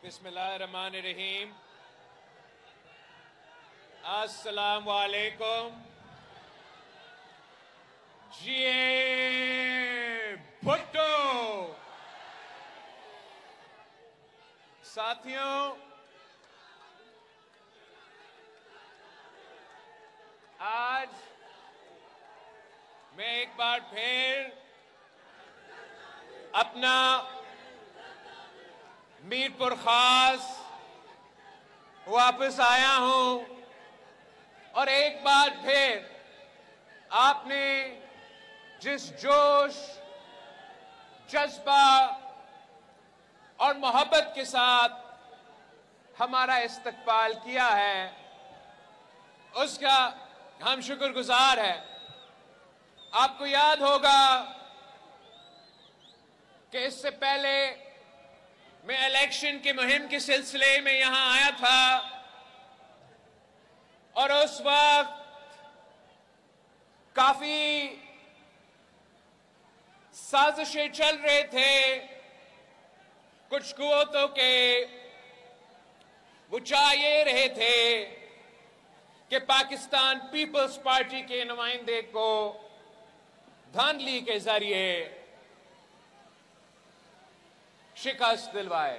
बिस्मिल्लाहिर्रहमानिर्रहीम। अस्सलाम वालेकुम। जिए भुट्टो। साथियों, आज मैं एक बार फिर अपना मीरपुर खास वापस आया हूं और एक बार फिर आपने जिस जोश, जज्बा और मोहब्बत के साथ हमारा इस्तकबाल किया है, उसका हम शुक्रगुजार हैं। आपको याद होगा कि इससे पहले मैं इलेक्शन की मुहिम के सिलसिले में यहां आया था और उस वक्त काफी साजिशें चल रहे थे। कुछ कुव्वतों के वो चाह ये रहे थे कि पाकिस्तान पीपल्स पार्टी के नुमाइंदे को धांधली के जरिए शिकस्त दिलवाए।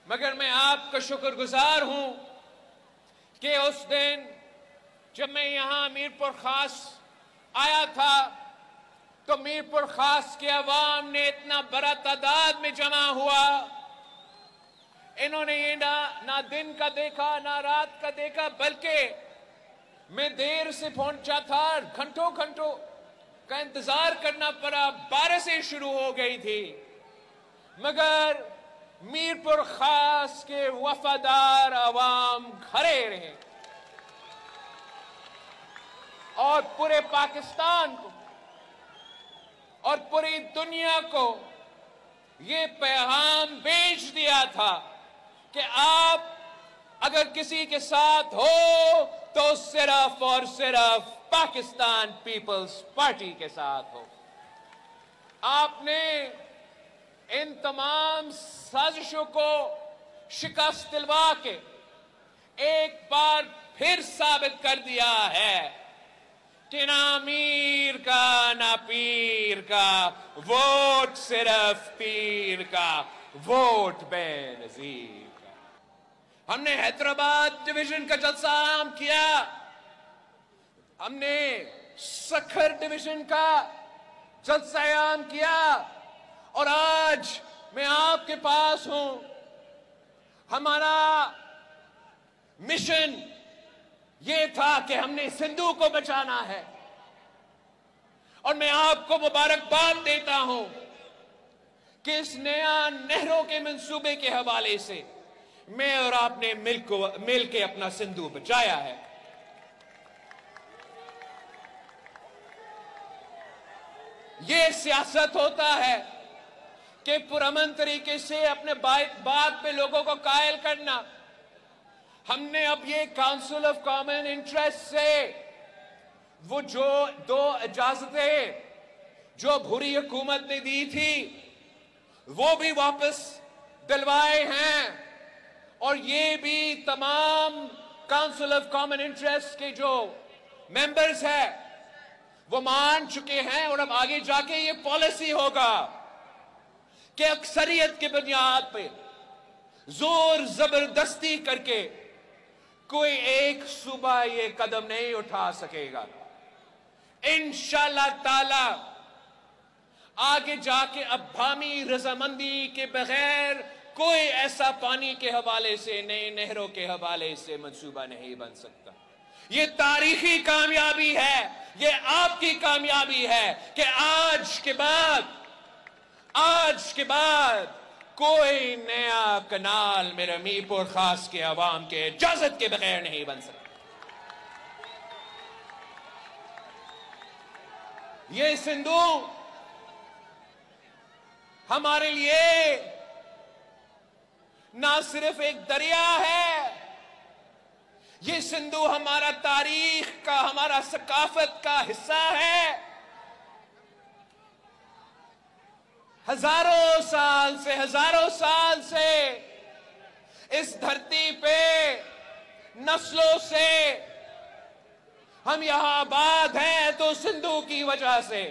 मगर मैं आपका शुक्रगुजार हूं कि उस दिन जब मैं यहां मीरपुर खास आया था तो मीरपुर खास के अवाम ने इतना बड़ा तादाद में जमा हुआ। इन्होंने ये ना दिन का देखा ना रात का देखा, बल्कि मैं देर से पहुंचा था, घंटों घंटों का इंतजार करना पड़ा, बारिशें शुरू हो गई थी, मगर मीरपुर खास के वफादार अवाम खड़े रहे और पूरे पाकिस्तान को और पूरी दुनिया को ये पैगाम भेज दिया था कि आप अगर किसी के साथ हो तो सिर्फ और सिर्फ पाकिस्तान पीपल्स पार्टी के साथ हो। आपने इन तमाम साजिशों को शिकस्त दिलवा के एक बार फिर साबित कर दिया है कि ना अमीर का ना पीर का, वोट सिर्फ पीर का, वोट बेनजीर का। हमने हैदराबाद डिवीजन का जलसा आम किया, हमने सखर डिवीजन का जलसा आम किया और आज मैं आपके पास हूं। हमारा मिशन ये था कि हमने सिंधु को बचाना है और मैं आपको मुबारकबाद देता हूं कि इस नया नहरों के मंसूबे के हवाले से मैं और आपने मिल के अपना सिंधु बचाया है। ये सियासत होता है कि पुरअमन तरीके से अपने बात पे लोगों को कायल करना। हमने अब ये काउंसिल ऑफ कॉमन इंटरेस्ट से वो जो 2 इजाजतें जो भूरी हुकूमत ने दी थी वो भी वापस दिलवाए हैं और ये भी तमाम काउंसिल ऑफ कॉमन इंटरेस्ट के जो मेंबर्स हैं वो मान चुके हैं और अब आगे जाके ये पॉलिसी होगा कि अक्सरियत की बुनियाद पे जोर जबरदस्ती करके कोई एक सूबा ये कदम नहीं उठा सकेगा। इंशाअल्लाह ताला आगे जाके अब अवामी रजामंदी के बगैर कोई ऐसा पानी के हवाले से, नई नहरों के हवाले से मंसूबा नहीं बन सकता। ये तारीखी कामयाबी है, ये आपकी कामयाबी है कि आज के बाद कोई नया कनाल मेरे मीरपुर खास के अवाम के इजाजत के बगैर नहीं बन सकता। ये सिंधु हमारे लिए ना सिर्फ एक दरिया है, ये सिंधु हमारा तारीख का, हमारा सकाफत का हिस्सा है। हजारों साल से इस धरती पे नस्लों से हम यहां आबाद हैं तो सिंधु की वजह से,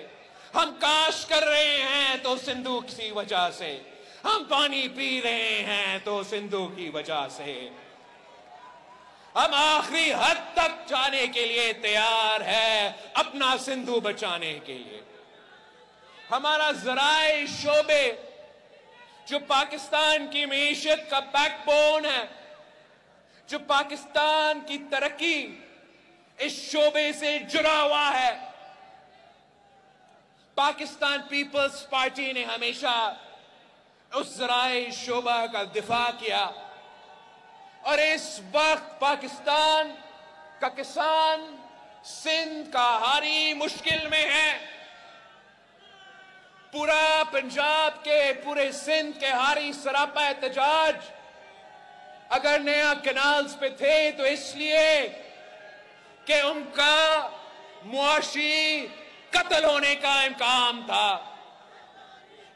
हम काश कर रहे हैं तो सिंधु की वजह से, हम पानी पी रहे हैं तो सिंधु की वजह से, हम आखिरी हद तक जाने के लिए तैयार है अपना सिंधु बचाने के लिए। हमारा ज़राए शोबे जो पाकिस्तान की मईशत का बैकबोन है, जो पाकिस्तान की तरक्की इस शोबे से जुड़ा हुआ है, पाकिस्तान पीपल्स पार्टी ने हमेशा उस ज़राए शोबा का दिफा किया। और इस वक्त पाकिस्तान का किसान सिंध का हारी मुश्किल में है। पूरा पंजाब के, पूरे सिंध के हारी सरापा एहतजाज अगर नया कैनाल्स पे थे तो इसलिए कि उनका मुआशी कत्ल होने का इम्कान था।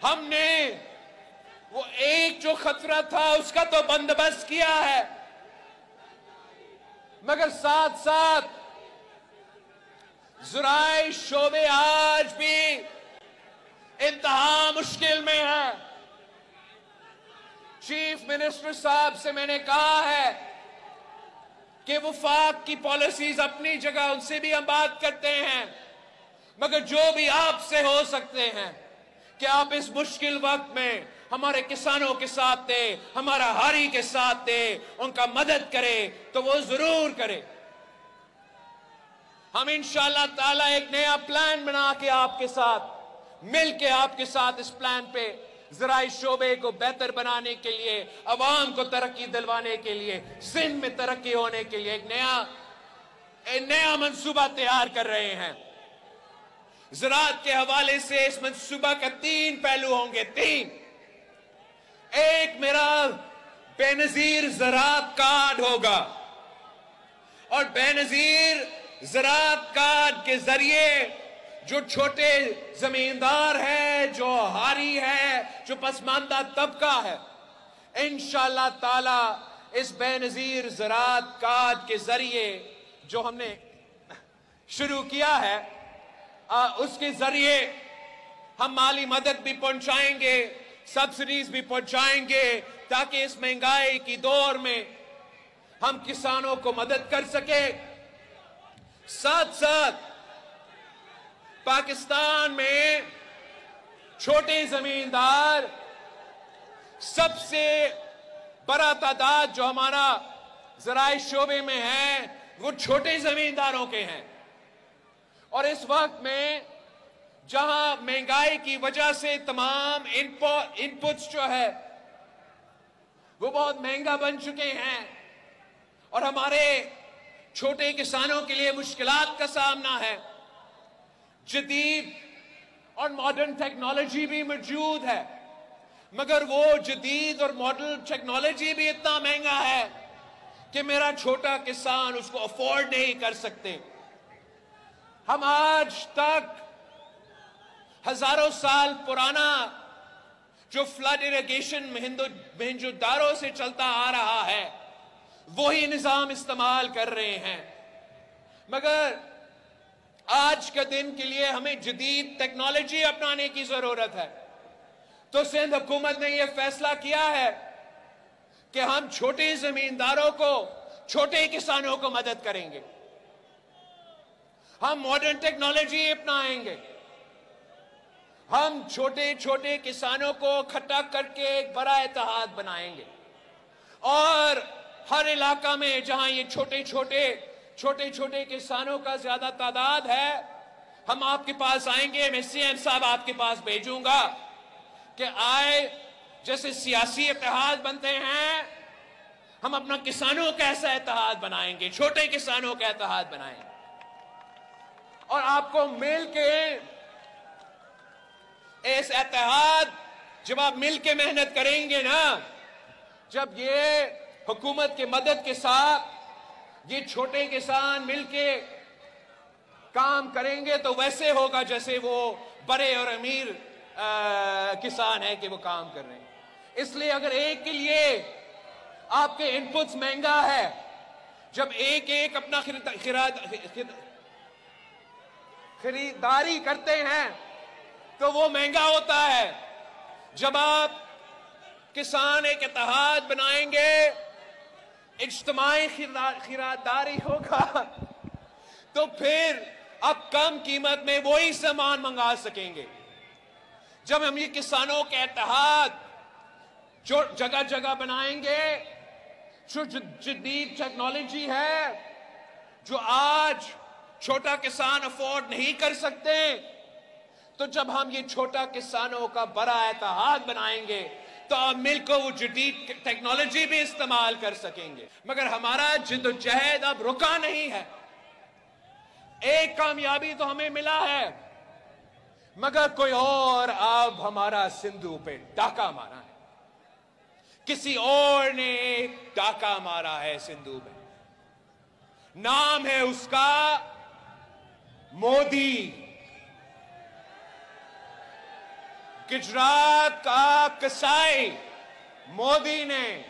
हमने वो एक जो खतरा था उसका तो बंदोबस्त किया है, मगर साथ साथ ज़राए शोबे आज भी इंतहा मुश्किल में है। चीफ मिनिस्टर साहब से मैंने कहा है कि वफाक की पॉलिसीज अपनी जगह, उनसे भी हम बात करते हैं, मगर जो भी आपसे हो सकते हैं कि आप इस मुश्किल वक्त में हमारे किसानों के साथ थे, हमारा हारी के साथ थे, उनका मदद करे तो वो जरूर करे। हम इंशाअल्लाह ताला एक नया प्लान बना के आपके साथ मिल के आपके साथ इस प्लान पे ज़राए शोबे को बेहतर बनाने के लिए, अवाम को तरक्की दिलवाने के लिए, सिंध में तरक्की होने के लिए एक नया मंसूबा तैयार कर रहे हैं। ज़राअत के हवाले से इस मंसूबा का 3 पहलू होंगे। 3, एक मेरा बेनजीर ज़राअत कार्ड होगा और बेनजीर ज़राअत कार्ड के जरिए जो छोटे जमींदार है, जो हारी है, जो पसमानदा तबका है, इंशाअल्लाह ताला इस बेनजीर ज़राअत कार्ड के जरिए जो हमने शुरू किया है उसके जरिए हम माली मदद भी पहुंचाएंगे, सब्सिडीज भी पहुंचाएंगे, ताकि इस महंगाई की दौर में हम किसानों को मदद कर सके। साथ साथ पाकिस्तान में छोटे जमींदार सबसे बड़ा तादाद जो हमारा ज़राए शोबे में है वो छोटे जमींदारों के हैं। और इस वक्त में जहां महंगाई की वजह से तमाम इनपुट्स जो है वो बहुत महंगा बन चुके हैं और हमारे छोटे किसानों के लिए मुश्किलात का सामना है। जदीद और मॉडर्न टेक्नोलॉजी भी मौजूद है, मगर वो जदीद और मॉडर्न टेक्नोलॉजी भी इतना महंगा है कि मेरा छोटा किसान उसको अफोर्ड नहीं कर सकते। हम आज तक हजारों साल पुराना जो फ्लड इरिगेशन मोहनजोदारो से चलता आ रहा है वही निजाम इस्तेमाल कर रहे हैं, मगर आज के दिन के लिए हमें जदीद टेक्नोलॉजी अपनाने की जरूरत है। तो सिंध हुकूमत ने यह फैसला किया है कि हम छोटे जमींदारों को, छोटे किसानों को मदद करेंगे। हम मॉडर्न टेक्नोलॉजी अपनाएंगे, हम छोटे छोटे किसानों को इकट्ठा करके एक बड़ा इत्तेहाद बनाएंगे और हर इलाका में जहां ये छोटे छोटे किसानों का ज्यादा तादाद है, हम आपके पास आएंगे। मैं सीएम साहब आपके पास भेजूंगा कि आए जैसे सियासी इत्तेहाद बनते हैं, हम अपना किसानों का ऐसा इत्तेहाद बनाएंगे, छोटे किसानों का इत्तेहाद बनाएंगे और आपको मिल के इस इत्तेहाद, जब आप मिल के मेहनत करेंगे ना, जब ये हुकूमत की मदद के साथ ये छोटे किसान मिलके काम करेंगे तो वैसे होगा जैसे वो बड़े और अमीर किसान है कि वो काम कर रहे हैं। इसलिए अगर एक के लिए आपके इनपुट्स महंगा है। जब एक एक अपना खरीदारी करते हैं तो वो महंगा होता है। जब आप किसान एक इत्तेहाद बनाएंगे, इज्तिमाई खरीदारी होगा, तो फिर आप कम कीमत में वही सामान मंगा सकेंगे। जब हम ये किसानों के इत्तेहाद जो जगह जगह बनाएंगे, जो जदीद टेक्नोलॉजी है जो आज छोटा किसान अफोर्ड नहीं कर सकते, तो जब हम ये छोटा किसानों का बड़ा इत्तेहाद बनाएंगे तो आप मिलकर वो जदीद टेक्नोलॉजी भी इस्तेमाल कर सकेंगे। मगर हमारा जिद्दोजहद अब रुका नहीं है। एक कामयाबी तो हमें मिला है, मगर कोई और अब हमारा सिंधु पे डाका मारा है। किसी और ने एक डाका मारा है सिंधु में। नाम है उसका मोदी। गुजरात का कसाई मोदी ने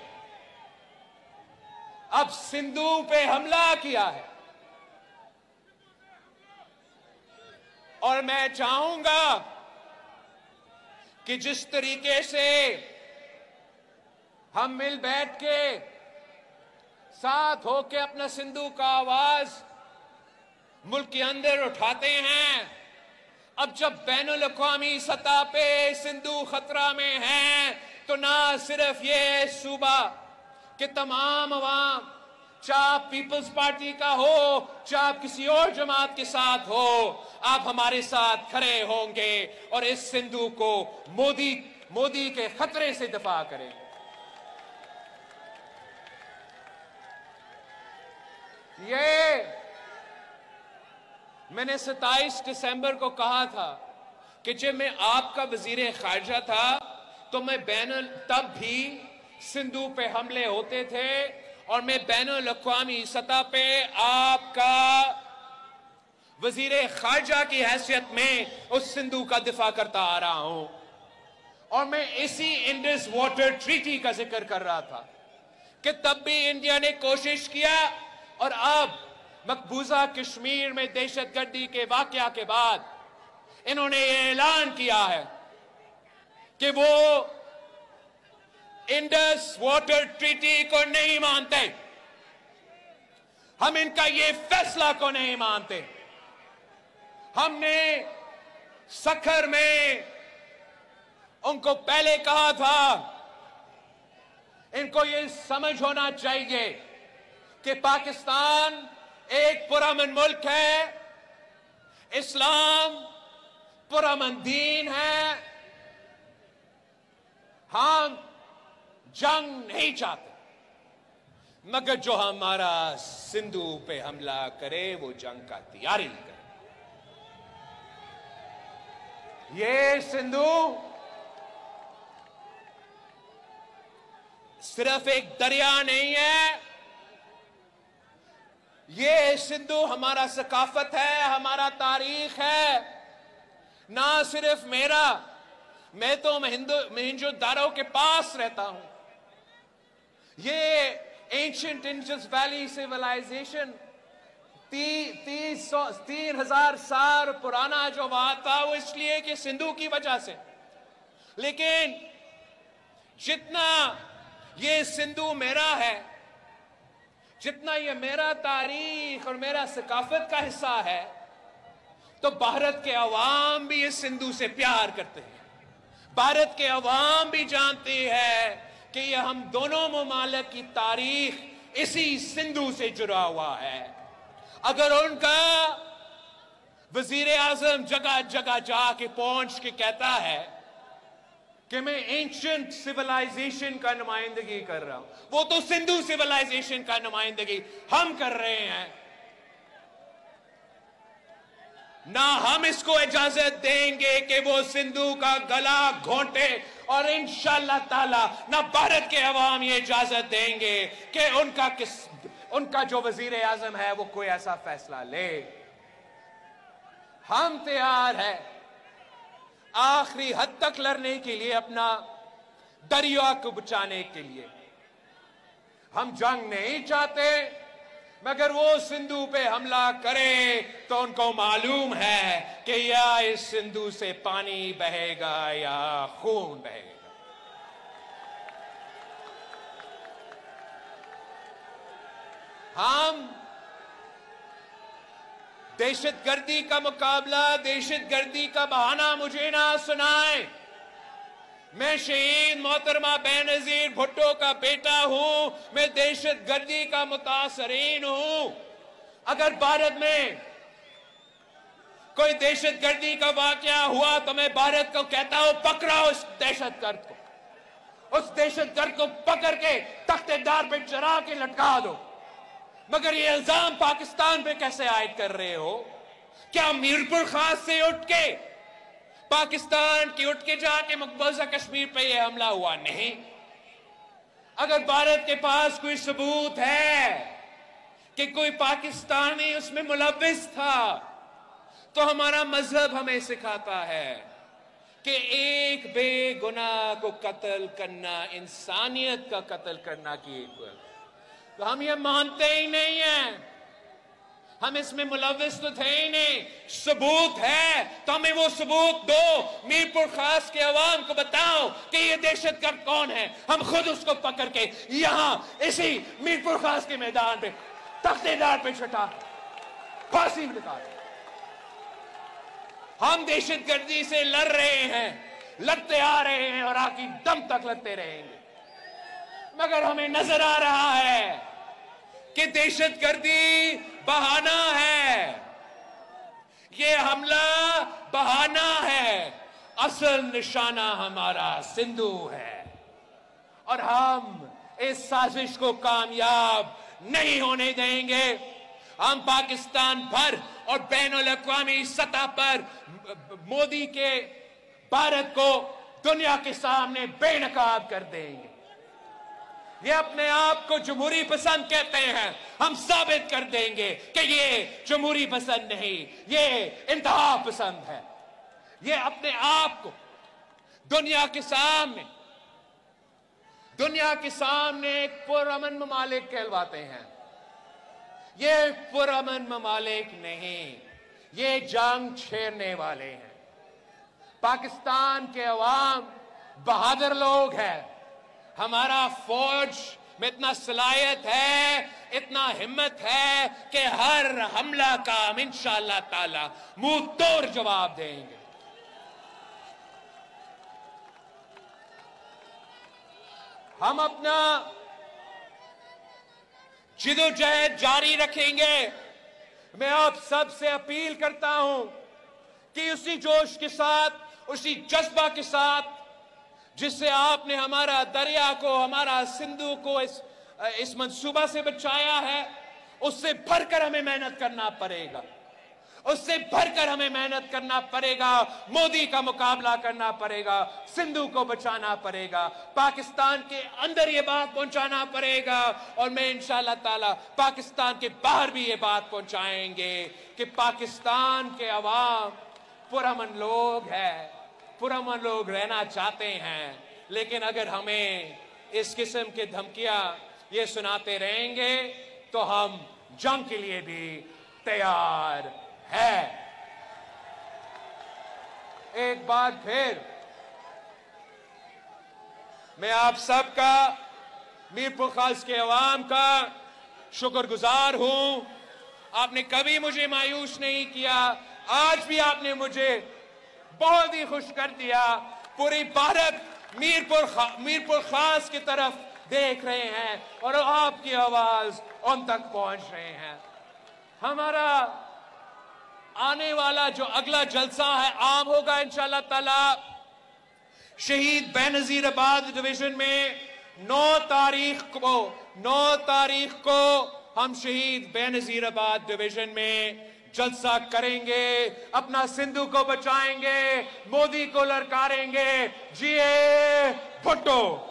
अब सिंधु पे हमला किया है। और मैं चाहूंगा कि जिस तरीके से हम मिल बैठ के साथ होके अपना सिंधु का आवाज मुल्क के अंदर उठाते हैं, अब जब बैनुल अक़वामी सतह पे सिंधु खतरा में है, तो ना सिर्फ ये सूबा के तमाम अवाम, चाहे पीपल्स पार्टी का हो, चाहे किसी और जमात के साथ हो, आप हमारे साथ खड़े होंगे और इस सिंधु को मोदी के खतरे से दफा करें। ये मैंने 27 दिसंबर को कहा था कि जब मैं आपका वजीर खारजा था तो मैं तब भी सिंधु पे हमले होते थे और मैं बैनुल अक़वामी सतह पे आपका वजीर खारजा की हैसियत में उस सिंधु का दिफा करता आ रहा हूं। और मैं इसी इंडस वाटर ट्रीटी का जिक्र कर रहा था कि तब भी इंडिया ने कोशिश किया, और अब मकबूजा कश्मीर में दहशतगर्दी के वाकया के बाद इन्होंने ये ऐलान किया है कि वो इंडस वाटर ट्रीटी को नहीं मानते। हम इनका ये फैसला को नहीं मानते। हमने सखर में उनको पहले कहा था, इनको ये समझ होना चाहिए कि पाकिस्तान एक पुरअमन मुल्क है, इस्लाम पुरअमन दीन है, हम जंग नहीं चाहते, मगर जो हमारा सिंधु पे हमला करे वो जंग का तैयारी करे। ये सिंधु सिर्फ एक दरिया नहीं है, ये सिंधु हमारा सकाफत है, हमारा तारीख है। ना सिर्फ मेरा, मैं तो मोहनजोदारो के पास रहता हूं। ये एंशिएंट इंडस वैली सिविलाइजेशन 3000 साल पुराना जो वहां था, वो इसलिए कि सिंधु की वजह से। लेकिन जितना ये सिंधु मेरा है, जितना ये मेरा तारीख और मेरा सकाफत का हिस्सा है, तो भारत के अवाम भी इस सिंधु से प्यार करते हैं। भारत के अवाम भी जानते हैं कि ये हम दोनों ममालिक की तारीख इसी सिंधु से जुड़ा हुआ है। अगर उनका वजीर आजम जगह जगह जाके पहुंच के कहता है कि मैं एंशिएंट सिविलाइजेशन का नुमाइंदगी कर रहा हूं, वो तो सिंधु सिविलाइजेशन का नुमाइंदगी हम कर रहे हैं। ना हम इसको इजाजत देंगे कि वो सिंधु का गला घोंटे, और इंशाअल्लाह ताला ना भारत के अवाम ये इजाजत देंगे कि उनका जो वजीर आजम है वो कोई ऐसा फैसला ले। हम तैयार है आखिरी हद तक लड़ने के लिए, अपना दरिया को बचाने के लिए। हम जंग नहीं चाहते, मगर वो सिंधु पे हमला करे तो उनको मालूम है कि या इस सिंधु से पानी बहेगा या खून बहेगा। हम दहशतगर्दी का मुकाबला, दहशतगर्दी का बहाना मुझे ना सुनाए। मैं शहीद मोहतरमा बेनजीर भुट्टो का बेटा हूं, मैं दहशतगर्दी का मुतासरीन हूं। अगर भारत में कोई दहशतगर्दी का वाकया हुआ तो मैं भारत को कहता हूं, पकड़ो उस दहशतगर्द को, उस दहशतगर्द को पकड़ के तख्तेदार पे चढ़ा के लटका दो। मगर ये इल्जाम पाकिस्तान पे कैसे आयद कर रहे हो? क्या मीरपुर खास से उठ के, पाकिस्तान की उठ के जाके मकबूजा कश्मीर पे ये हमला हुआ? नहीं। अगर भारत के पास कोई सबूत है कि कोई पाकिस्तानी उसमें मुलव्विस था, तो हमारा मजहब हमें सिखाता है कि एक बेगुनाह को कत्ल करना इंसानियत का कत्ल करना की इक्वल। तो हम ये मानते ही नहीं हैं, हम इसमें मुलव्विस तो थे ही नहीं। सबूत है तो हमें वो सबूत दो, मीरपुर खास के अवाम को बताओ कि ये दहशतगर्द कौन है। हम खुद उसको पकड़ के यहां इसी मीरपुर खास के मैदान पे तख्तेदार पे छटा फांसी में लगा। हम दहशतगर्दी से लड़ रहे हैं, लड़ते आ रहे हैं और आखिर दम तक लड़ते रहेंगे। मगर हमें नजर आ रहा है कि दहशतगर्दी बहाना है, ये हमला बहाना है, असल निशाना हमारा सिंधु है। और हम इस साजिश को कामयाब नहीं होने देंगे। हम पाकिस्तान भर और बैनुल-अक़वामी सतह पर मोदी के भारत को दुनिया के सामने बेनकाब कर देंगे। ये अपने आप को जमहूरी पसंद कहते हैं, हम साबित कर देंगे कि ये जमहूरी पसंद नहीं, ये इंतहा पसंद है। ये अपने आप को दुनिया के सामने एक पुरअमन ममालिक कहलवाते हैं। ये पुरअमन ममालिक नहीं, ये जंग छेड़ने वाले हैं। पाकिस्तान के अवाम बहादुर लोग हैं। हमारा फौज में इतना सलाहियत है, इतना हिम्मत है कि हर हमला का हम इंशाअल्लाह ताला मुंह तोड़ जवाब देंगे। हम अपना जिदोजहद जारी रखेंगे। मैं आप सब से अपील करता हूं कि उसी जोश के साथ, उसी जज्बा के साथ जिससे आपने हमारा दरिया को, हमारा सिंधु को इस मंसूबा से बचाया है, उससे भरकर हमें मेहनत करना पड़ेगा। उससे भरकर हमें मेहनत करना पड़ेगा। मोदी का मुकाबला करना पड़ेगा, सिंधु को बचाना पड़ेगा, पाकिस्तान के अंदर ये बात पहुंचाना पड़ेगा। और मैं इंशाअल्लाह ताला पाकिस्तान के बाहर भी ये बात पहुंचाएंगे कि पाकिस्तान के अवाम पुरअमन लोग हैं, पुरअमन लोग रहना चाहते हैं। लेकिन अगर हमें इस किस्म के धमकियां ये सुनाते रहेंगे तो हम जंग के लिए भी तैयार है। एक बार फिर मैं आप सबका, मीरपुर खास के अवाम का शुक्रगुजार हूं। आपने कभी मुझे मायूस नहीं किया, आज भी आपने मुझे बहुत ही खुश कर दिया। पूरी भारत मीरपुर खास की तरफ देख रहे हैं और आपकी आवाज उन तक पहुंच रहे हैं। हमारा आने वाला जो अगला जलसा है आम होगा इंशाअल्लाह ताला शहीद बेनजीराबाद डिवीजन में 9 तारीख को हम शहीद बेनजीराबाद डिवीजन में जलसा करेंगे। अपना सिंधु को बचाएंगे, मोदी को ललकारेंगे। जिए भुट्टो।